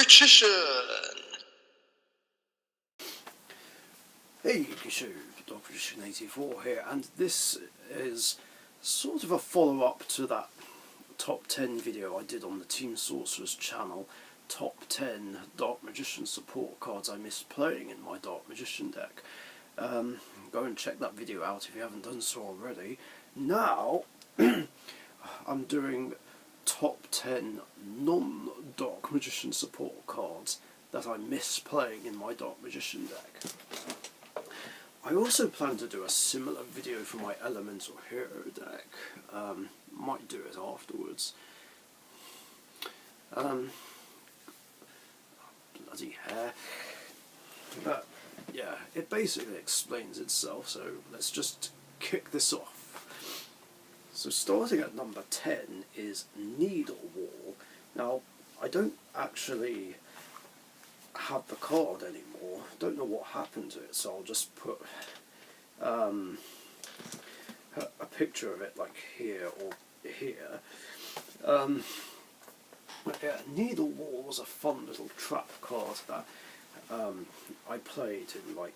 Magician! Hey Gishu, Dark Magician 84 here, and this is sort of a follow-up to that top 10 video I did on the Team Sorcerers channel. Top 10 Dark Magician support cards I missed playing in my Dark Magician deck. Go and check that video out if you haven't done so already. Now, I'm doing top 10 non-Dark Magician support cards that I miss playing in my Dark Magician deck. I also plan to do a similar video for my Elemental Hero deck. Might do it afterwards. Bloody hair. But yeah, it basically explains itself, so let's just kick this off. So starting at number 10 is Needle Wall. Now, I don't actually have the card anymore. Don't know what happened to it, so I'll just put a picture of it like here or here. Yeah, Needle Wall was a fun little trap card that I played in like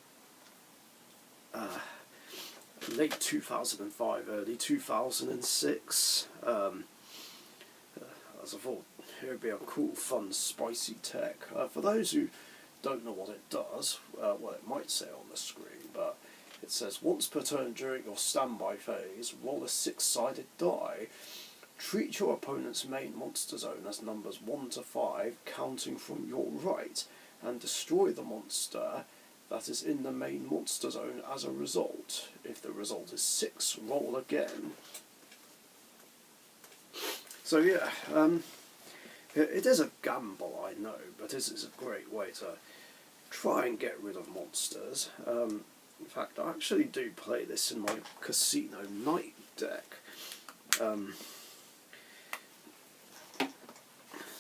late 2005, early 2006. As I thought it would be a cool, fun, spicy tech. For those who don't know what it does, well, it might say on the screen, but it says, once per turn during your standby phase, roll a 6-sided die. Treat your opponent's main monster zone as numbers 1 to 5, counting from your right, and destroy the monster that is in the main monster zone as a result. If the result is 6, roll again. So yeah, it is a gamble, I know, but this is a great way to try and get rid of monsters. In fact, I actually do play this in my Casino Night deck.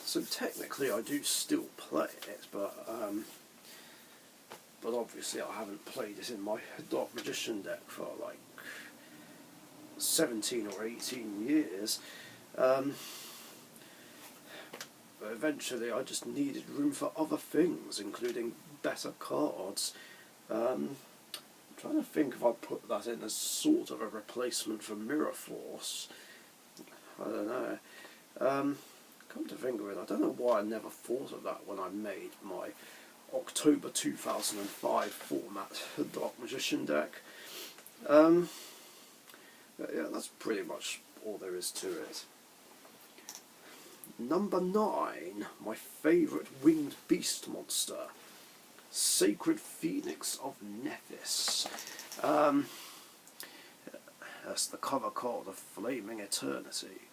So technically I do still play it, but obviously I haven't played it in my Dark Magician deck for like 17 or 18 years. But eventually I just needed room for other things, including better cards. I'm trying to think if I put that in as sort of a replacement for Mirror Force. I don't know. Come to think of it, I don't know why I never thought of that when I made my October 2005 format Dark Magician deck. But yeah, that's pretty much all there is to it. Number 9, my favourite winged beast monster, Sacred Phoenix of Nephis. That's the cover card of Flaming Eternity.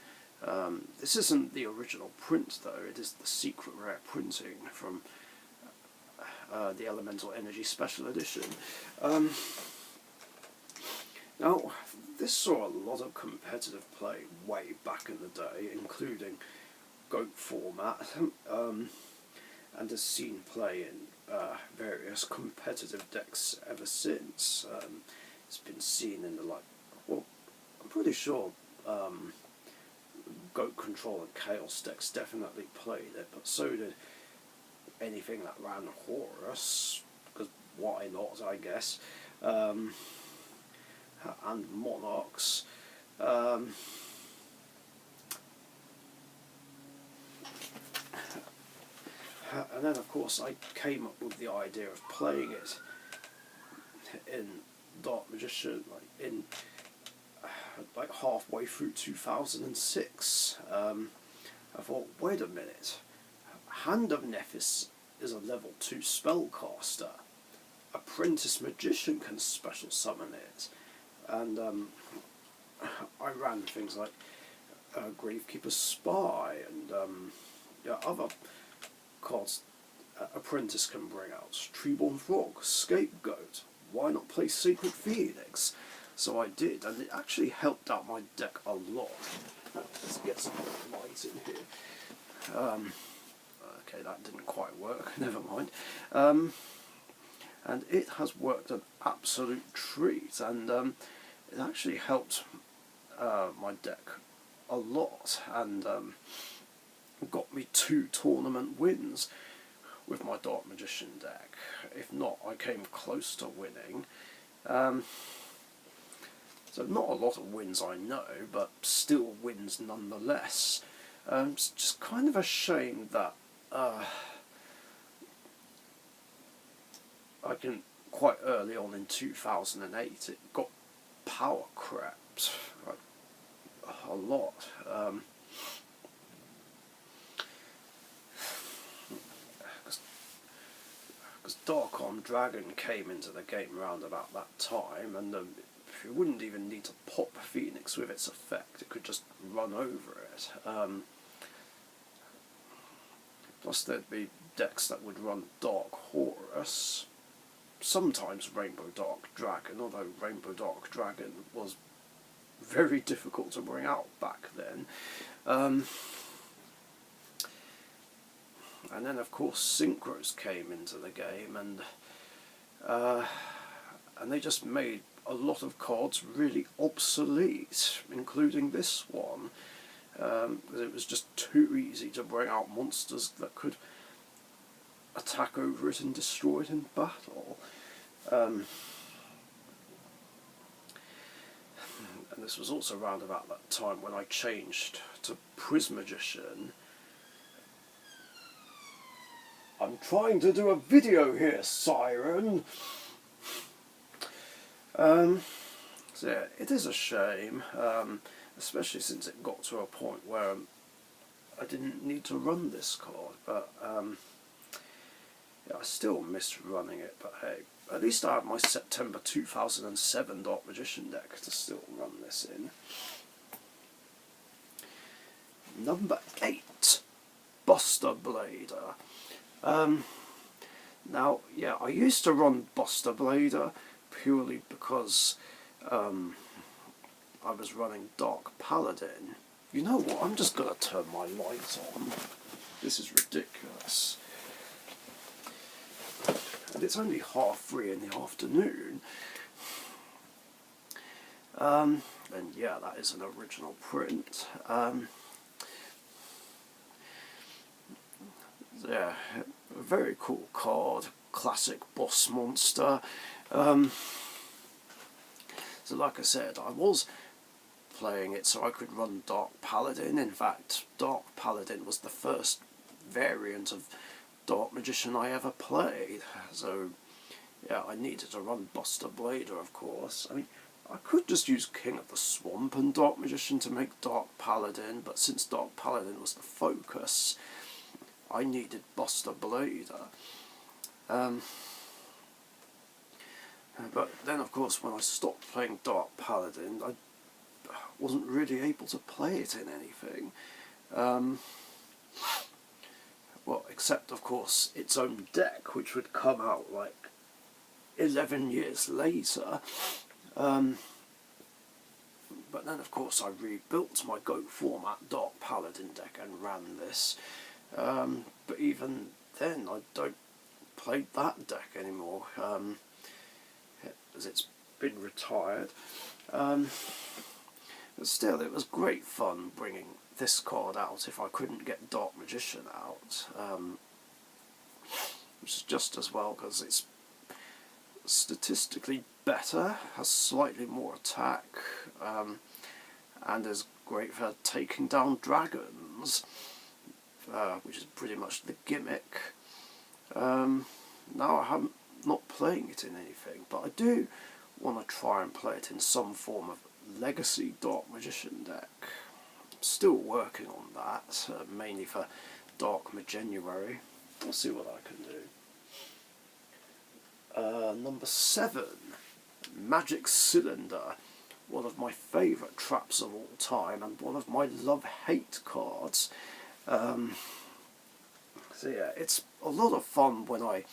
This isn't the original print though, it is the secret rare printing from the Elemental Energy Special Edition. Now, this saw a lot of competitive play way back in the day, including GOAT format, and has seen play in various competitive decks ever since. It's been seen in the well, I'm pretty sure GOAT Control and Chaos decks definitely played it, but so did anything that ran Horus, because why not, I guess, and Monarchs. And then of course I came up with the idea of playing it in Dark Magician, like halfway through 2006. I thought, wait a minute, Hand of Nephis is a level 2 spellcaster. Apprentice Magician can special summon it. And I ran things like Gravekeeper's Spy and other cards Apprentice can bring out. Treeborn Frog, Scapegoat. Why not play Sacred Phoenix? So I did, and it actually helped out my deck a lot. Let's get some light in here. Okay, that didn't quite work, never mind. And it has worked an absolute treat, and it actually helped my deck a lot, and got me 2 tournament wins, with my Dark Magician deck. If not, I came close to winning. So not a lot of wins, I know, but still wins nonetheless. It's just kind of a shame that I can, quite early on in 2008, it got power crept like, a lot. Because Dark Armed Dragon came into the game around about that time, and you wouldn't even need to pop Phoenix with its effect, it could just run over it. Plus there'd be decks that would run Dark Horus, sometimes Rainbow Dark Dragon, although Rainbow Dark Dragon was very difficult to bring out back then. And then of course Synchros came into the game, and they just made a lot of cards really obsolete, including this one, because it was just too easy to bring out monsters that could attack over it and destroy it in battle. And this was also around about that time when I changed to Prismagician. I'm trying to do a video here, Siren! So yeah, it is a shame, especially since it got to a point where I didn't need to run this card, but yeah, I still miss running it, but hey, at least I have my September 2007 Dark Magician deck to still run this in. Number 8, Buster Blader. Now, yeah, I used to run Buster Blader purely because I was running Dark Paladin. You know what, I'm just going to turn my lights on. This is ridiculous. And it's only 3:30 in the afternoon. And yeah, that is an original print. Yeah, a very cool card, classic boss monster. So like I said, I was playing it so I could run Dark Paladin. In fact, Dark Paladin was the first variant of Dark Magician I ever played. So yeah, I needed to run Buster Blader, of course. I mean, I could just use King of the Swamp and Dark Magician to make Dark Paladin, but since Dark Paladin was the focus, I needed Buster Blader. But then, of course, when I stopped playing Dark Paladin, I wasn't really able to play it in anything. Well, except, of course, its own deck, which would come out, like, 11 years later. But then, of course, I rebuilt my Go format Dark Paladin deck and ran this. But even then, I don't play that deck anymore, as it's been retired. But still, it was great fun bringing this card out if I couldn't get Dark Magician out. Which is just as well, because it's statistically better, has slightly more attack, and is great for taking down dragons, which is pretty much the gimmick. Now I'm not playing it in anything, but I do want to try and play it in some form of Legacy Dark Magician deck. I'm still working on that, mainly for Dark Magenuary. I'll see what I can do. Number 7, Magic Cylinder. One of my favourite traps of all time, and one of my love-hate cards. So yeah, it's a lot of fun when I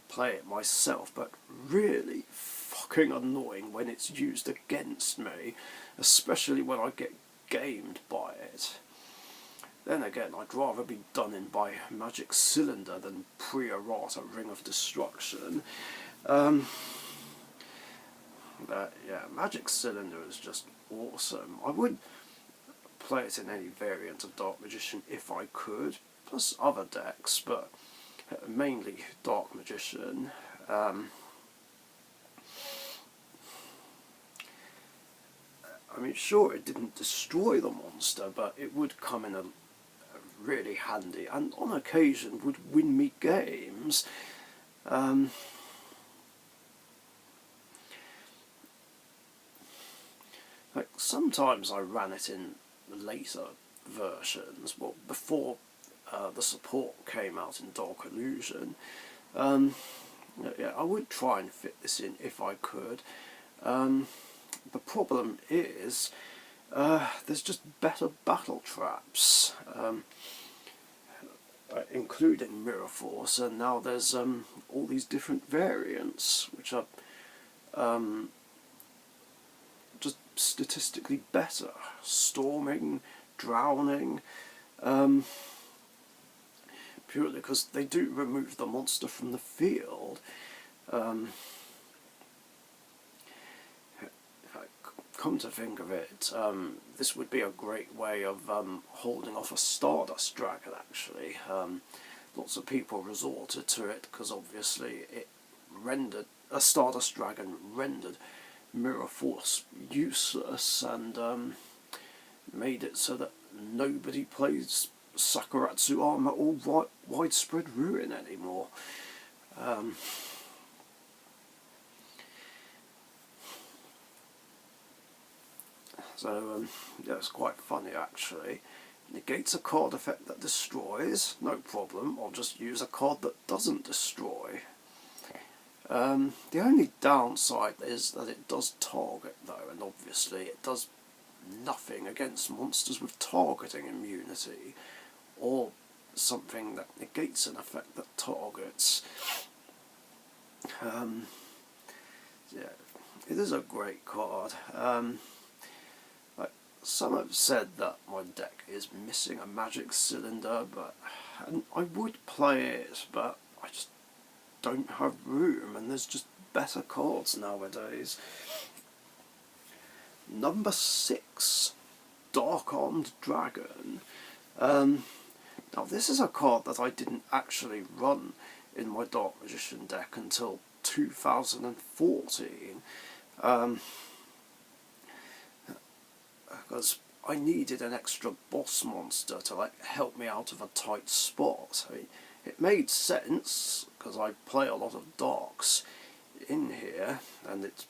play it myself, but really fucking annoying when it's used against me, especially when I get gamed by it. Then again, I'd rather be done in by Magic Cylinder than Pre-Errata Ring of Destruction. But yeah, Magic Cylinder is just awesome. I would play it in any variant of Dark Magician if I could, plus other decks, but mainly Dark Magician. I mean, sure, it didn't destroy the monster, but it would come in a really handy, and on occasion would win me games. Like sometimes I ran it in later versions, well, before the support came out in Dark Illusion. Yeah, I would try and fit this in if I could. The problem is there's just better battle traps, including Mirror Force, and now there's all these different variants which are just statistically better. Storming, drowning, purely because they do remove the monster from the field. Come to think of it, this would be a great way of holding off a Stardust Dragon, actually. Lots of people resorted to it because obviously a Stardust Dragon rendered Mirror Force useless, and made it so that nobody plays Sakuratsu Armor or Widespread Ruin anymore. So yeah, it's quite funny actually. Negates a card effect that destroys, no problem, I'll just use a card that doesn't destroy. The only downside is that it does target though, and obviously it does nothing against monsters with targeting immunity, or something that negates an effect that targets. Yeah, it is a great card. Some have said that my deck is missing a magic cylinder, and I would play it, but I just don't have room, and there's just better cards nowadays. Number 6, Dark-Armed Dragon. Now this is a card that I didn't actually run in my Dark Magician deck until 2014. Because I needed an extra boss monster to help me out of a tight spot. I mean, it made sense because I play a lot of darks in here, and it's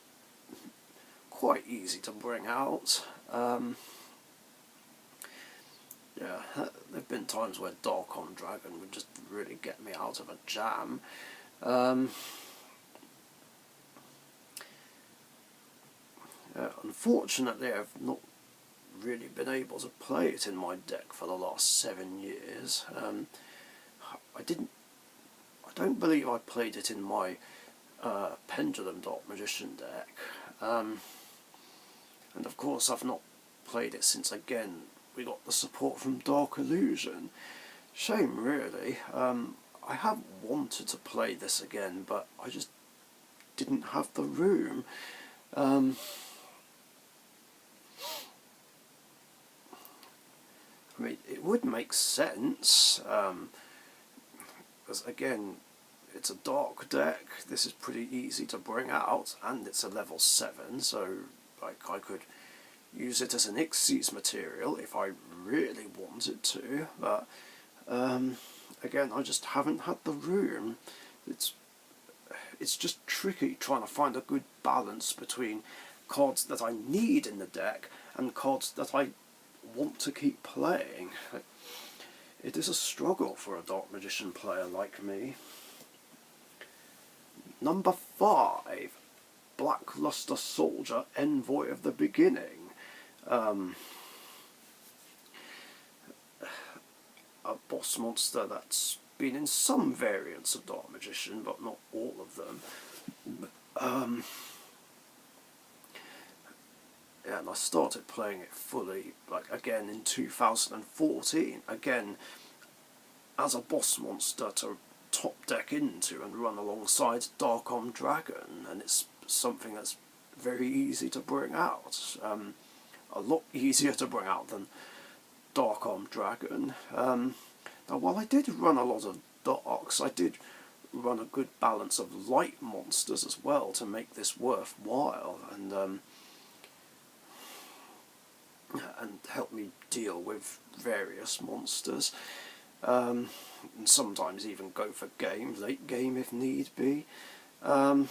quite easy to bring out. Yeah, there've been times where Dark-Armed Dragon would just really get me out of a jam. Unfortunately, I've not really been able to play it in my deck for the last 7 years. I don't believe I played it in my Pendulum Dark Magician deck, and of course I've not played it since again we got the support from Dark Illusion. Shame really. I have wanted to play this again, but I just didn't have the room. I mean, it would make sense, because again, it's a dark deck, this is pretty easy to bring out, and it's a level 7, so I could use it as an Xyz material if I really wanted to, but again, I just haven't had the room. It's just tricky trying to find a good balance between cards that I need in the deck and cards that I want to keep playing. It is a struggle for a Dark Magician player like me. Number 5, Blackluster Soldier, Envoy of the Beginning. A boss monster that's been in some variants of Dark Magician, but not all of them. Yeah, and I started playing it fully, again in 2014, again as a boss monster to top deck into and run alongside Dark-Armed Dragon, and it's something that's very easy to bring out. A lot easier to bring out than Dark-Armed Dragon. Now while I did run a lot of darks, I did run a good balance of light monsters as well to make this worthwhile, and help me deal with various monsters, and sometimes even go for late game if need be. So,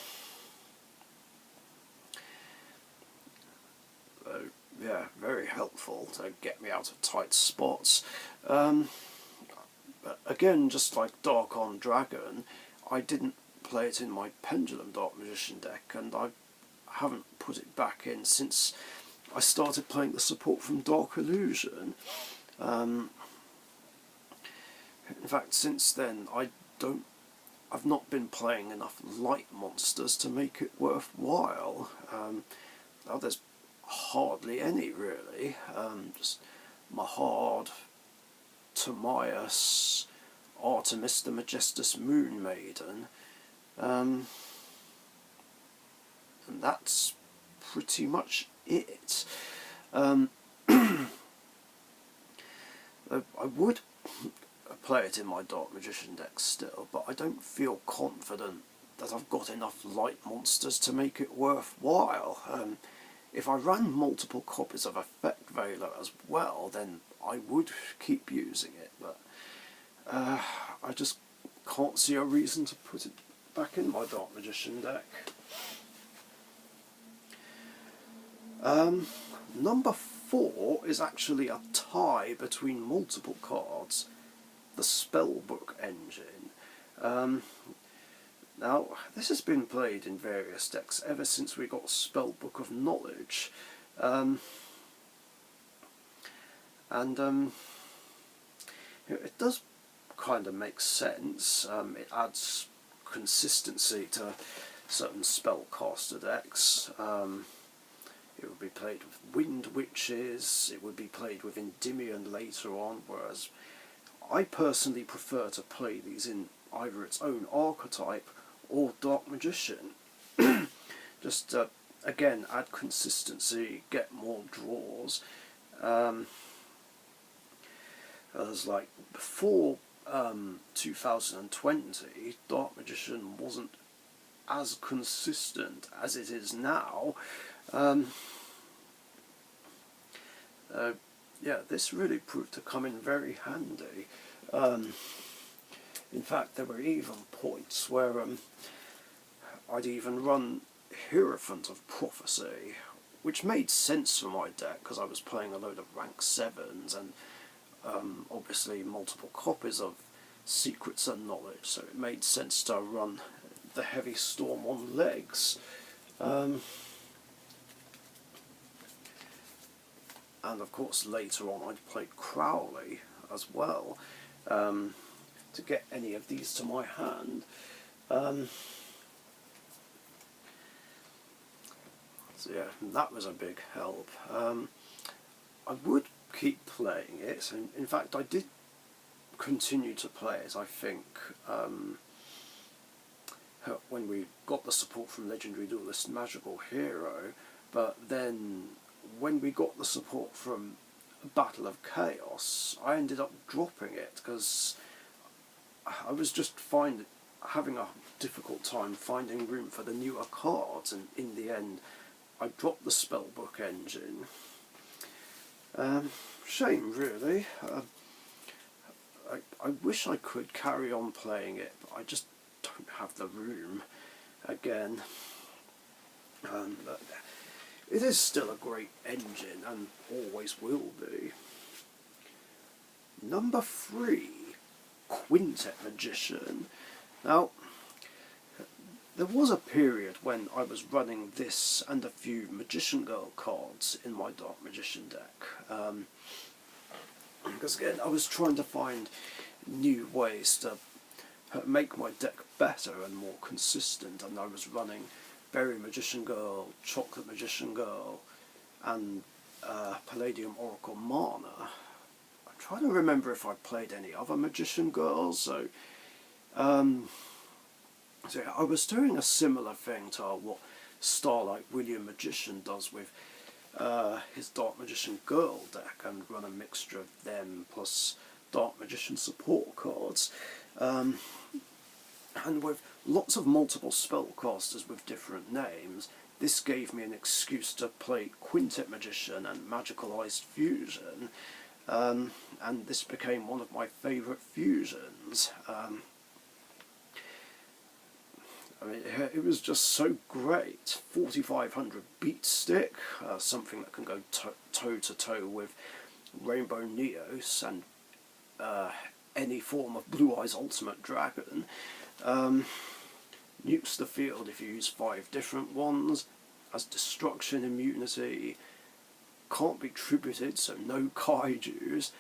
yeah, very helpful to get me out of tight spots. But again, just like Dark on Dragon, I didn't play it in my Pendulum Dark Magician deck, and I haven't put it back in since I started playing the support from Dark Illusion. In fact, since then I've not been playing enough light monsters to make it worthwhile. Now there's hardly any really. Just Mahard, Timaeus, Artemis the Majestus Moon Maiden, and that's pretty much it. I would play it in my Dark Magician deck still, but I don't feel confident that I've got enough light monsters to make it worthwhile. If I ran multiple copies of Effect Veiler as well, then I would keep using it, but I just can't see a reason to put it back in my Dark Magician deck. Number 4 is actually a tie between multiple cards, the Spellbook Engine. Now, this has been played in various decks ever since we got Spellbook of Knowledge, it does kind of make sense. It adds consistency to certain spellcaster decks. It would be played with Wind Witches, it would be played with Endymion later on, whereas I personally prefer to play these in either its own archetype or Dark Magician. Just, again, add consistency, get more draws. As like before 2020, Dark Magician wasn't as consistent as it is now. Yeah, this really proved to come in very handy. In fact, there were even points where I'd even run Hierophant of Prophecy, which made sense for my deck because I was playing a load of rank 7s and obviously multiple copies of Secrets and Knowledge, so it made sense to run the Heavy Storm on legs. And of course later on I'd played Crowley as well, to get any of these to my hand. So yeah, that was a big help. I would keep playing it, and in fact I did continue to play it, I think, when we got the support from Legendary Duelist Magical Hero, but then when we got the support from Battle of Chaos, I ended up dropping it because I was just having a difficult time finding room for the newer cards, and in the end I dropped the Spellbook Engine. Shame really. I wish I could carry on playing it, but I just don't have the room again. But it is still a great engine and always will be. Number 3, Quintet Magician. Now, there was a period when I was running this and a few Magician Girl cards in my Dark Magician deck. Because again, I was trying to find new ways to make my deck better and more consistent, and I was running Berry Magician Girl, Chocolate Magician Girl, and Palladium Oracle Mana. I'm trying to remember if I played any other Magician Girls, so yeah, I was doing a similar thing to what Starlight William Magician does with his Dark Magician Girl deck, and run a mixture of them plus Dark Magician support cards. And with lots of multiple spellcasters with different names, this gave me an excuse to play Quintet Magician and Magicalized Fusion, and this became one of my favourite fusions. I mean, it was just so great. 4500 beat stick, something that can go toe to toe with Rainbow Neos and any form of Blue Eyes Ultimate Dragon. Nukes the field if you use 5 different ones, has destruction immunity, can't be tributed, so no kaijus,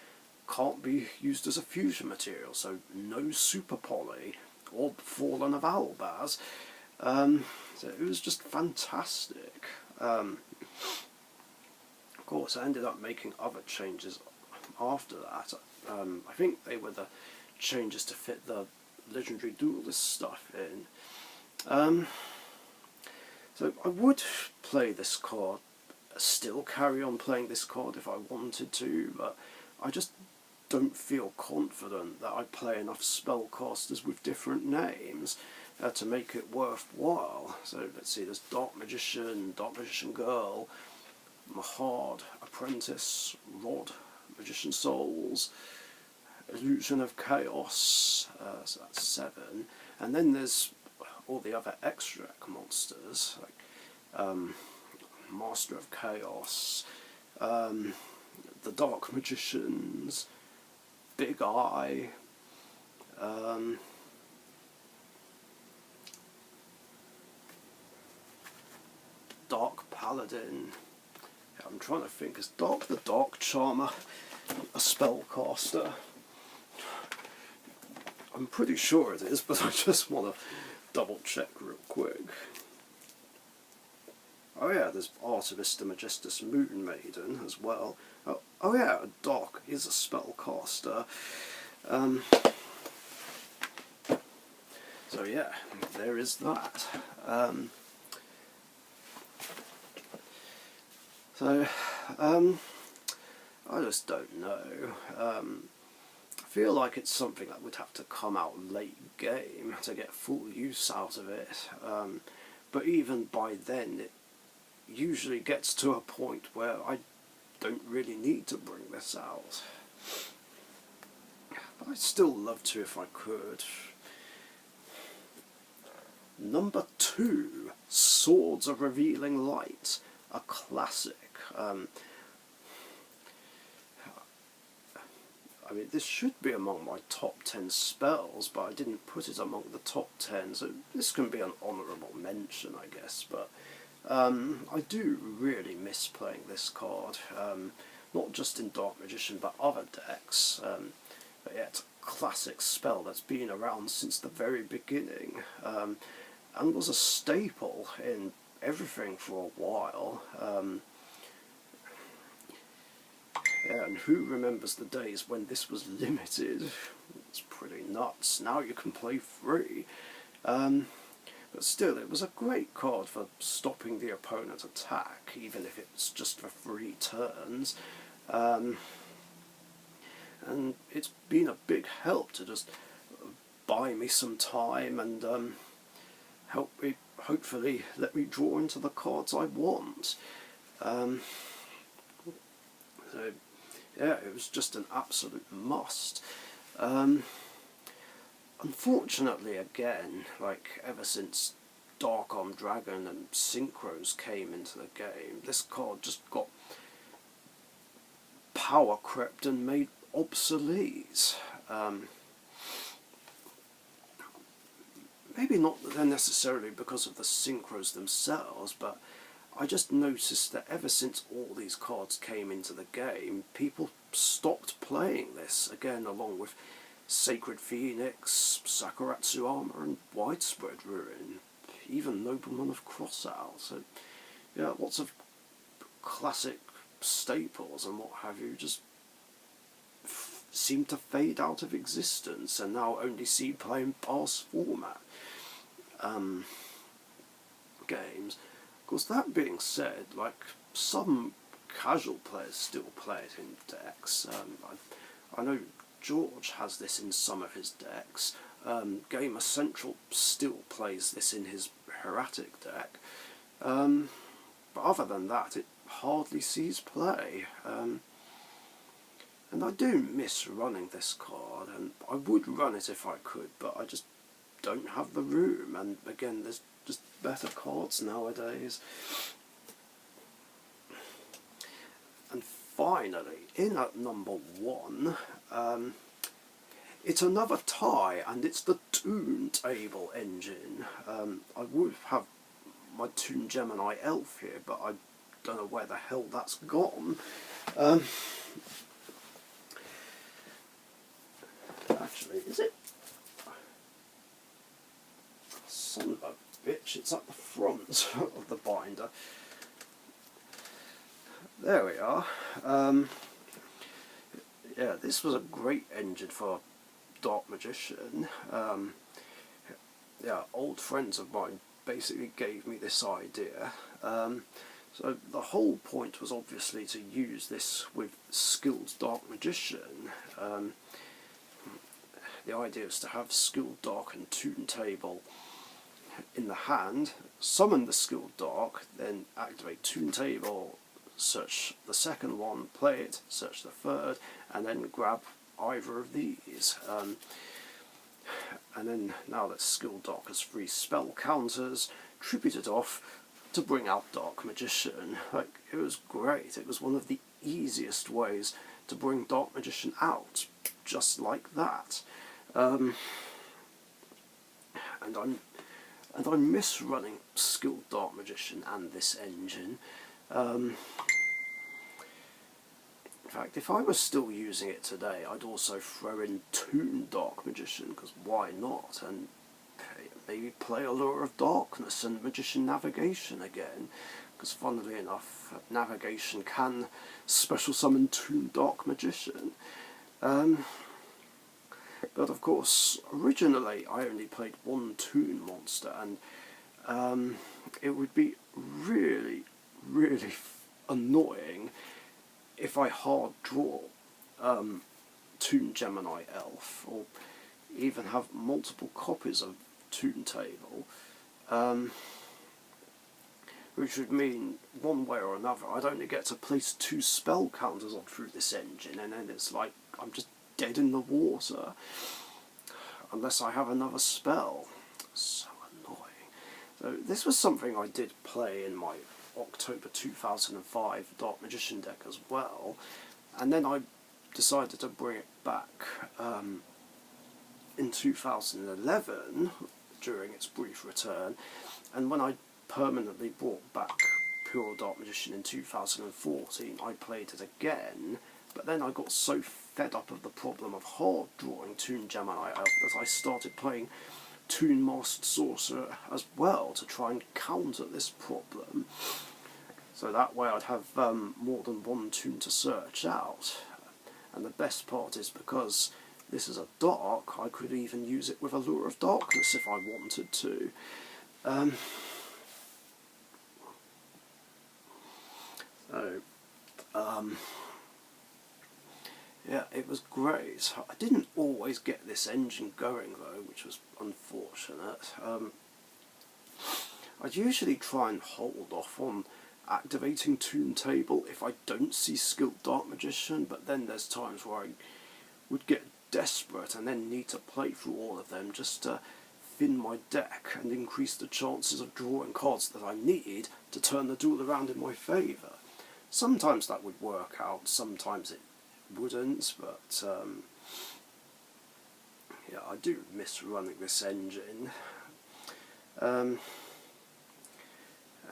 can't be used as a fusion material, so no super poly or Fallen of Albaz. So it was just fantastic. Of course, I ended up making other changes after that. I think they were the changes to fit the Legendary Duelist stuff in. So I would play this card, still carry on playing this card if I wanted to, but I just don't feel confident that I play enough spellcasters with different names to make it worthwhile. So let's see, there's Dark Magician Girl, Mahad, Apprentice, Rod, Magician Souls, Illusion of Chaos, so that's 7, and then there's all the other extract monsters, like Master of Chaos, the Dark Magicians, Big Eye, Dark Paladin. I'm trying to think, is Dark the Dark Charmer a spellcaster? I'm pretty sure it is, but I just want to double check real quick. Oh yeah, there's Artemis the Majestus Moon Maiden as well. Oh yeah, Dark is a spellcaster. So yeah, there is that. I just don't know. I feel like it's something that would have to come out late game to get full use out of it. But even by then, it usually gets to a point where I don't really need to bring this out. But I'd still love to if I could. Number 2, Swords of Revealing Light, a classic. I mean, this should be among my top 10 spells, but I didn't put it among the top 10, so this can be an honourable mention, I guess. But I do really miss playing this card, not just in Dark Magician, but other decks. But yeah, it's a classic spell that's been around since the very beginning, and was a staple in everything for a while. Yeah, and who remembers the days when this was limited? It's pretty nuts. Now you can play free. But still, it was a great card for stopping the opponent's attack, even if it's just for 3 turns. And it's been a big help to just buy me some time and help me, hopefully, let me draw into the cards I want. So, yeah, it was just an absolute must. Unfortunately, again, like ever since Dark Arm Dragon and Synchros came into the game, this card just got power crept and made obsolete. Maybe not necessarily because of the Synchros themselves, but I just noticed that ever since all these cards came into the game, people stopped playing this, again along with Sacred Phoenix, Sakuratsu Armor and Widespread Ruin, even Nobleman of Crossout. So yeah, lots of classic staples and what have you just seem to fade out of existence and now only see play in past format games. Of course, that being said, like, some casual players still play it in decks. I know George has this in some of his decks. Gamer Central still plays this in his Heretic deck. But other than that, it hardly sees play. And I do miss running this card, and I would run it if I could, but I just don't have the room. And again, there's just better cards nowadays. And finally, in at number 1, it's another tie, and it's the Toon Table engine. I would have my Toon Gemini Elf here, but I don't know where the hell that's gone. Actually, is it? Son of a bitch, it's at the front of the binder. There we are. Yeah, this was a great engine for Dark Magician. Yeah, old friends of mine basically gave me this idea. So the whole point was obviously to use this with Skilled Dark Magician. The idea is to have Skilled Dark and Toon Table in the hand, summon the Skilled Dark, then activate Toon Table, search the second one, play it, search the third, and then grab either of these. And then, now that Skilled Dark has 3 spell counters, tribute it off to bring out Dark Magician. Like, it was great. It was one of the easiest ways to bring Dark Magician out, just like that. And I miss running Skilled Dark Magician and this engine. In fact, if I was still using it today, I'd also throw in Toon Dark Magician, because why not? And maybe play Allure of Darkness and Magician Navigation again, because funnily enough, Navigation can special summon Toon Dark Magician. But of course, originally I only played 1 Toon monster, and it would be really, really annoying if I hard draw Toon Gemini Elf, or even have multiple copies of Toon Table, which would mean, one way or another, I'd only get to place 2 spell counters on through this engine, and then it's like I'm just dead in the water unless I have another spell. So annoying. So this was something I did play in my October 2005 Dark Magician deck as well, and then I decided to bring it back in 2011 during its brief return, and when I permanently brought back Pure Dark Magician in 2014, I played it again, but then I got so fed up of the problem of hard drawing Toon Gemini Elf that I started playing Toon Masked Sorcerer as well to try and counter this problem. So that way I'd have more than 1 toon to search out. And the best part is, because this is a dark, I could even use it with Allure of Darkness if I wanted to. Yeah, it was great. I didn't always get this engine going though, which was unfortunate. I'd usually try and hold off on activating Toon Table if I don't see Skilled Dark Magician, but then there's times where I would get desperate and then need to play through all of them just to thin my deck and increase the chances of drawing cards that I need to turn the duel around in my favour. Sometimes that would work out, sometimes it wouldn't, but yeah, I do miss running this engine. And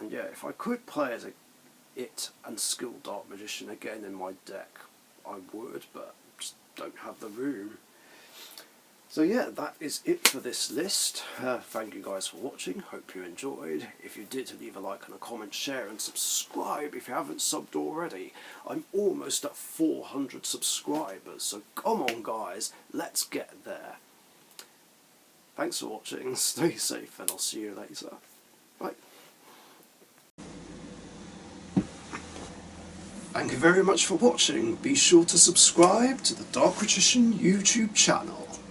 yeah, if I could play as it and Skilled Dark Magician again in my deck, I would, but just don't have the room. So yeah, that is it for this list. Thank you guys for watching, hope you enjoyed. If you did, leave a like and a comment, share and subscribe if you haven't subbed already. I'm almost at 400 subscribers, so come on guys, let's get there. Thanks for watching, stay safe, and I'll see you later. Bye. Thank you very much for watching. Be sure to subscribe to the Dark Magician YouTube channel.